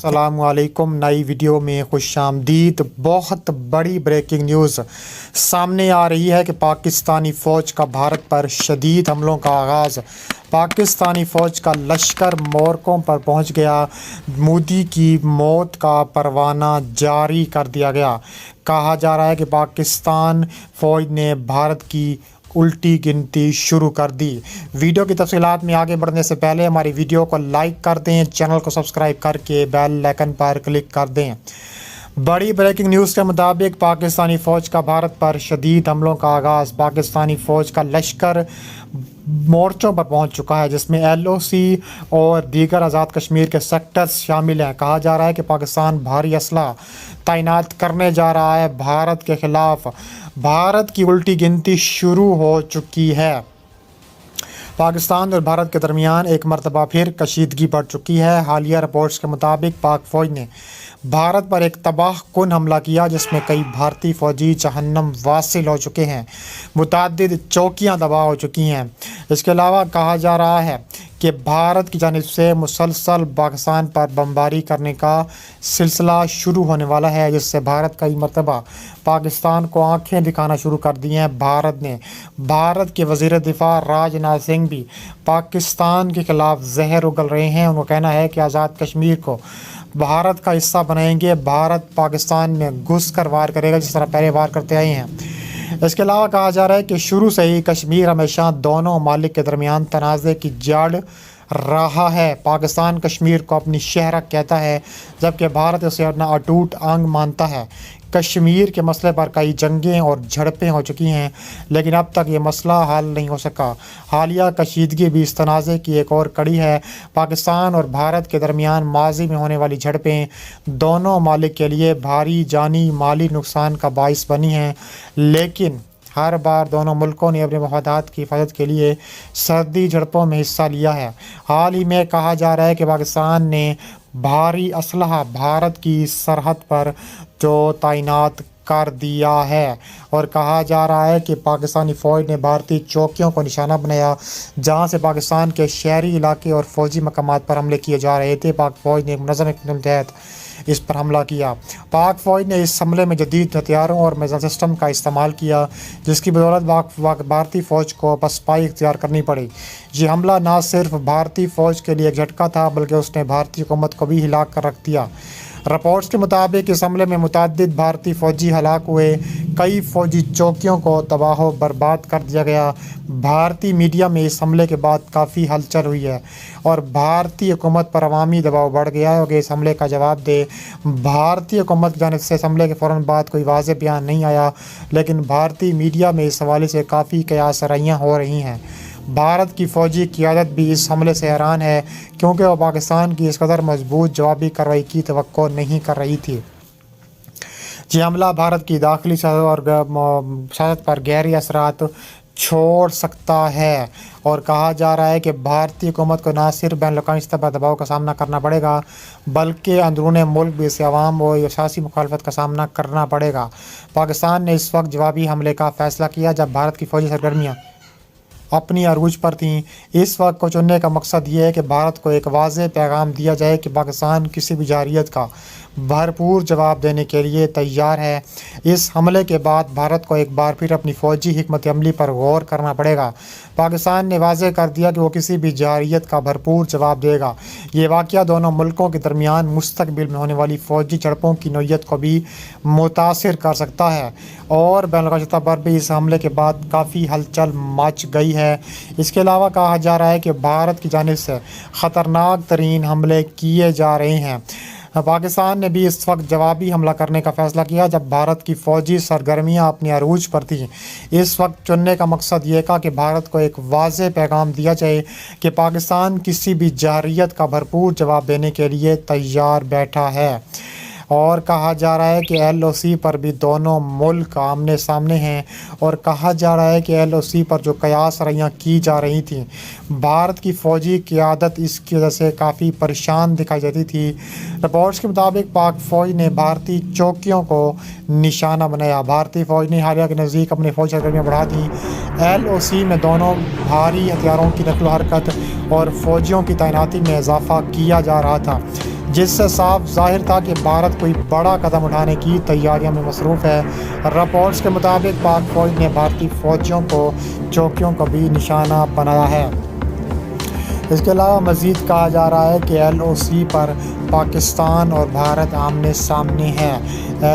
अस्सलाम वालेकुम। नई वीडियो में खुश आमदीद। बहुत बड़ी ब्रेकिंग न्यूज़ सामने आ रही है कि पाकिस्तानी फ़ौज का भारत पर शदीद हमलों का आगाज़। पाकिस्तानी फ़ौज का लश्कर मोरकों पर पहुंच गया। मोदी की मौत का परवाना जारी कर दिया गया। कहा जा रहा है कि पाकिस्तान फ़ौज ने भारत की उल्टी गिनती शुरू कर दी। वीडियो की तफसीलात में आगे बढ़ने से पहले हमारी वीडियो को लाइक कर दें, चैनल को सब्सक्राइब करके बेल आइकन पर क्लिक कर दें। बड़ी ब्रेकिंग न्यूज़ के मुताबिक पाकिस्तानी फ़ौज का भारत पर शदीद हमलों का आगाज़। पाकिस्तानी फ़ौज का लश्कर मोर्चों पर पहुंच चुका है, जिसमें LOC और दीगर आज़ाद कश्मीर के सेक्टर्स शामिल हैं। कहा जा रहा है कि पाकिस्तान भारी असला तैनात करने जा रहा है भारत के ख़िलाफ़। भारत की उल्टी गिनती शुरू हो चुकी है। पाकिस्तान और भारत के दरमियान एक मरतबा फिर कशीदगी बढ़ चुकी है। हालिया रिपोर्ट्स के मुताबिक पाक फ़ौज ने भारत पर एक तबाह कुन हमला किया, जिसमें कई भारतीय फ़ौजी जहन्नम वासिल हो चुके हैं। मुतअद्दिद चौकियां तबाह हो चुकी हैं। इसके अलावा कहा जा रहा है कि भारत की जानिब से मुसलसल पाकिस्तान पर बमबारी करने का सिलसिला शुरू होने वाला है, जिससे भारत कई मरतबा पाकिस्तान को आंखें दिखाना शुरू कर दी हैं। भारत के वज़ीर दिफा राजनाथ सिंह भी पाकिस्तान के ख़िलाफ़ जहर उगल रहे हैं। उनका कहना है कि आज़ाद कश्मीर को भारत का हिस्सा बनाएंगे। भारत पाकिस्तान में घुस कर वार करेगा, जिस तरह पहले वार करते आए हैं। इसके अलावा कहा जा रहा है कि शुरू से ही कश्मीर हमेशा दोनों ममालिक के दरमियान तनाज़े की जड़ रहा है। पाकिस्तान कश्मीर को अपनी शहरक कहता है, जबकि भारत उसे अपना अटूट अंग मानता है। कश्मीर के मसले पर कई जंगें और झड़पें हो चुकी हैं, लेकिन अब तक ये मसला हल नहीं हो सका। हालिया कशीदगी भी इस तनाज़े की एक और कड़ी है। पाकिस्तान और भारत के दरमियान माजी में होने वाली झड़पें दोनों ममालिक के लिए भारी जानी माली नुकसान का बाइस बनी हैं, लेकिन हर बार दोनों मुल्कों ने अपने मफादात की हिफाजत के लिए सर्दी झड़पों में हिस्सा लिया है। हाल ही में कहा जा रहा है कि पाकिस्तान ने भारी असलहा भारत की सरहद पर जो तैनात कर दिया है, और कहा जा रहा है कि पाकिस्तानी फ़ौज ने भारतीय चौकियों को निशाना बनाया, जहां से पाकिस्तान के शहरी इलाके और फ़ौजी मकामात पर हमले किए जा रहे थे। पाक फ़ौज ने एक मुनज़्ज़म इक़दाम के तहत इस पर हमला किया। पाक फ़ौज ने इस हमले में जदीद हथियारों और मिसाइल सिस्टम का इस्तेमाल किया, जिसकी बदौलत भारतीय फ़ौज को पसपाई इख्तियार करनी पड़ी। ये हमला न सिर्फ भारतीय फ़ौज के लिए एक झटका था, बल्कि उसने भारतीय हुकूमत को भी हिला कर रख दिया। रिपोर्ट्स के मुताबिक इस हमले में मुतअद्दिद भारतीय फ़ौजी हलाक हुए। कई फ़ौजी चौकियों को तबाह बर्बाद कर दिया गया। भारतीय मीडिया में इस हमले के बाद काफ़ी हलचल हुई है और भारतीय हुकूमत पर अवामी दबाव बढ़ गया है कि इस हमले का जवाब दे। भारतीय हुकूमत की जानिब से इस हमले के फ़ौरन बाद कोई वाज़ेह बयान नहीं आया, लेकिन भारतीय मीडिया में इस हवाले से काफ़ी कयासराइयाँ हो रही हैं। भारत की फ़ौजी क़ियादत भी इस हमले से हैरान है, क्योंकि वह पाकिस्तान की इस कदर मजबूत जवाबी कार्रवाई की तवक्को नहीं कर रही थी। ये हमला भारत की दाखिली सियासत पर गहरी असरात छोड़ सकता है, और कहा जा रहा है कि भारतीय हुकूमत को न सिर्फ बैनुल-अक़वामी सतह पर दबाव का सामना करना पड़ेगा, बल्कि अंदरून मुल्क भी इसे अवाम और सियासी मुखालफत का सामना करना पड़ेगा। पाकिस्तान ने इस वक्त जवाबी हमले का फ़ैसला किया जब भारत की फ़ौजी सरगर्मियाँ अपनी अरूज पर थीं। इस वक्त को चुनने का मकसद ये है कि भारत को एक वाज़ेह पैगाम दिया जाए कि पाकिस्तान किसी भी जारियत का भरपूर जवाब देने के लिए तैयार है। इस हमले के बाद भारत को एक बार फिर अपनी फ़ौजी हिकमत अमली पर गौर करना पड़ेगा। पाकिस्तान ने वाज़ेह कर दिया कि वो किसी भी जारियत का भरपूर जवाब देगा। ये वाक़या दोनों मुल्कों के दरमियान मुस्तक़बिल में होने वाली फ़ौजी झड़पों की नौइयत को भी मुतासिर कर सकता है, और बैनुल-अक़वामी सतह पर भी इस हमले के बाद काफ़ी हलचल मच गई है। इसके अलावा कहा जा रहा है कि भारत की जानिब से ख़तरनाक तरीन हमले किए जा रहे हैं। पाकिस्तान ने भी इस वक्त जवाबी हमला करने का फ़ैसला किया जब भारत की फ़ौजी सरगर्मियाँ अपनी अरूज पर थीं। इस वक्त चुनने का मकसद ये था कि भारत को एक वाज़ेह पैगाम दिया जाए कि पाकिस्तान किसी भी जारियत का भरपूर जवाब देने के लिए तैयार बैठा है। और कहा जा रहा है कि LOC पर भी दोनों मुल्क आमने सामने हैं, और कहा जा रहा है कि LOC पर जो कयासराइयाँ की जा रही थी, भारत की फ़ौजी क़ियादत इसकी वजह से काफ़ी परेशान दिखाई देती थी। रिपोर्ट्स के मुताबिक पाक फ़ौज ने भारतीय चौकियों को निशाना बनाया। भारतीय फ़ौज ने हालिया के नज़दीक अपनी फ़ौजी सरगर्मियाँ बढ़ा दी। LOC में दोनों भारी हथियारों की नकल हरकत और फ़ौजियों की तैनाती में इजाफ़ा किया जा रहा था, جس سے صاف ظاہر تھا کہ بھارت کوئی بڑا قدم اٹھانے کی تیاریوں میں مصروف ہے۔ رپورٹس کے مطابق پاک فوج نے بھارتی فوجیوں کو چوکیوں کو بھی نشانہ بنایا ہے۔ اس کے علاوہ مزید کہا جا رہا ہے کہ LOC پر پاکستان اور بھارت آمنے سامنے ہیں۔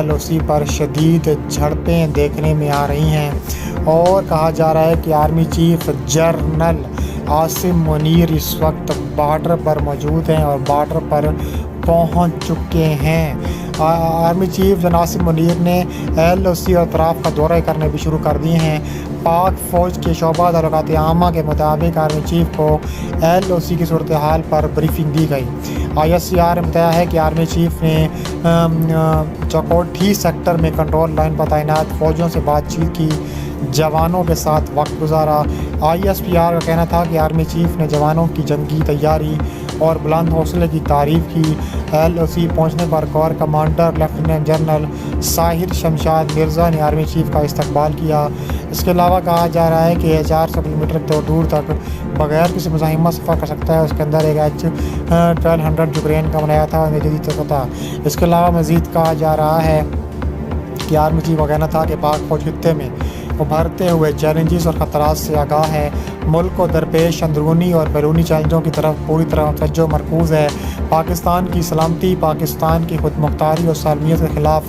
LOC پر شدید جھڑپیں دیکھنے میں آ رہی ہیں اور کہا جا رہا ہے کہ army chief general Asim Munir اس وقت بارڈر پر موجود ہیں اور بارڈر پر پہنچ چکے ہیں۔ Army chief general Asim Munir نے LOC اور اطراف کا دورہ کرنے بھی شروع کر دیے ہیں۔ پاک فوج کے شعبہ تعلقات عامہ کے مطابق آرمی چیف کو LOC کی صورتحال پر بریفنگ دی گئی۔ ISR نے بتایا ہے کہ آرمی چیف نے چوکوٹھی سیکٹر میں کنٹرول لائن پر تعینات فوجیوں سے بات چیت کی، جوانوں کے ساتھ وقت گزارا۔ ISPR کا کہنا تھا کہ آرمی چیف نے جوانوں کی جنگی تیاری اور بلند حوصلے کی تعریف کی۔ LOC پہنچنے پر corps commander lieutenant general Sahir Shamshad Mirza نے آرمی چیف کا استقبال کیا۔ اس کے علاوہ کہا جا رہا ہے کہ 400 کلومیٹر دور تک بغیر کسی مزاحمت سفر کر سکتا ہے۔ اس کے اندر ایک H-1200 یوکرین کا بنایا تھا اور جدید تھا۔ اس کے علاوہ مزید کہا جا رہا ہے کہ آرمی چیف کا کہنا تھا کہ پاک فوج خطے میں ابھرتے ہوئے چیلنجز اور خطرات سے آگاہ ہے، ملک کو درپیش اندرونی اور بیرونی چیلنجوں کی طرف پوری طرح توجہ مرکوز ہے۔ پاکستان کی سلامتی، پاکستان کی خود مختاری اور سالمیت کے خلاف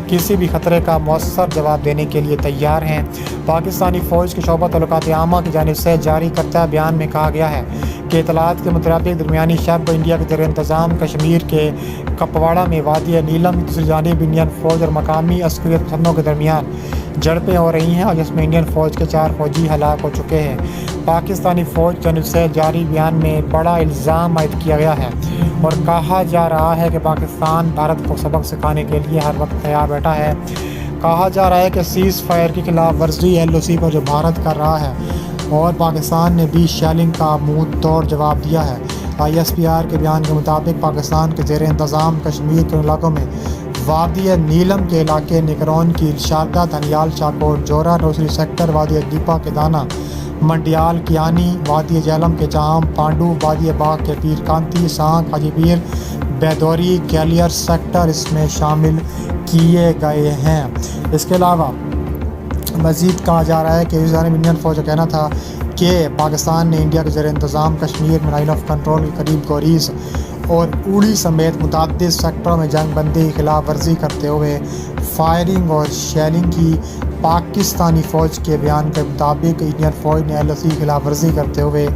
کسی بھی خطرے کا مؤثر جواب دینے کے لیے تیار ہیں۔ پاکستانی فوج کے شعبہ تعلقات عامہ کی جانب سے جاری کردہ بیان میں کہا گیا ہے کہ اطلاعات کے مطابق درمیانی شرق انڈیا کے زیر انتظام کشمیر کے کپواڑہ میں وادی نیلم کی دوسری جانب انڈین فوج اور مقامی عسکریت پسندوں کے درمیان جھڑپیں ہو رہی ہیں اور جس میں انڈین فوج کے 4 فوجی ہلاک ہو چکے ہیں۔ پاکستانی فوج کی جانب سے جاری بیان میں بڑا الزام عائد کیا گیا ہے اور کہا جا رہا ہے کہ پاکستان بھارت کو سبق سکھانے کے لیے ہر وقت تیار بیٹھا ہے۔ کہا جا رہا ہے کہ سیز فائر کی خلاف ورزی LOC پر جو بھارت کر رہا ہے اور پاکستان نے بھی شیلنگ کا منہ توڑ جواب دیا ہے۔ ISPR کے بیان کے مطابق پاکستان کے زیر انتظام کشمیر کے علاقوں میں وادی نیلم کے علاقے نکرون کی شاردا دھنیال شاہکوٹ جورا روسری سیکٹر وادی دیپا کے دانا منڈیال کیانی وادی جہلم کے چاہم پانڈو وادی باغ کے پیر کانتی سانک حاجی پیر بیدوری گیلیر سیکٹر اس میں شامل کیے گئے ہیں۔ اس کے علاوہ مزید کہا جا رہا ہے کہ انڈین فوج کا کہنا تھا کہ پاکستان نے انڈیا کے زیر انتظام کشمیر میں لائن آف کنٹرول کے قریب گوریز اور اوڑی سمیت متعدد سیکٹروں میں جنگ بندی کی خلاف ورزی کرتے ہوئے فائرنگ اور شیلنگ کی۔ پاکستانی فوج کے بیان کے مطابق انڈین فوج نے LOC کی خلاف ورزی کرتے ہوئے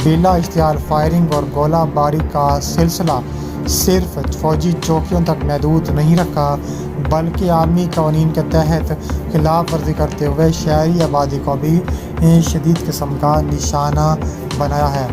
بلا اشتعال فائرنگ اور گولہ باری کا سلسلہ صرف فوجی چوکیوں تک محدود نہیں رکھا بلکہ عالمی قوانین کے تحت خلاف ورزی کرتے ہوئے شہری آبادی کو بھی شدید قسم کا نشانہ بنایا ہے۔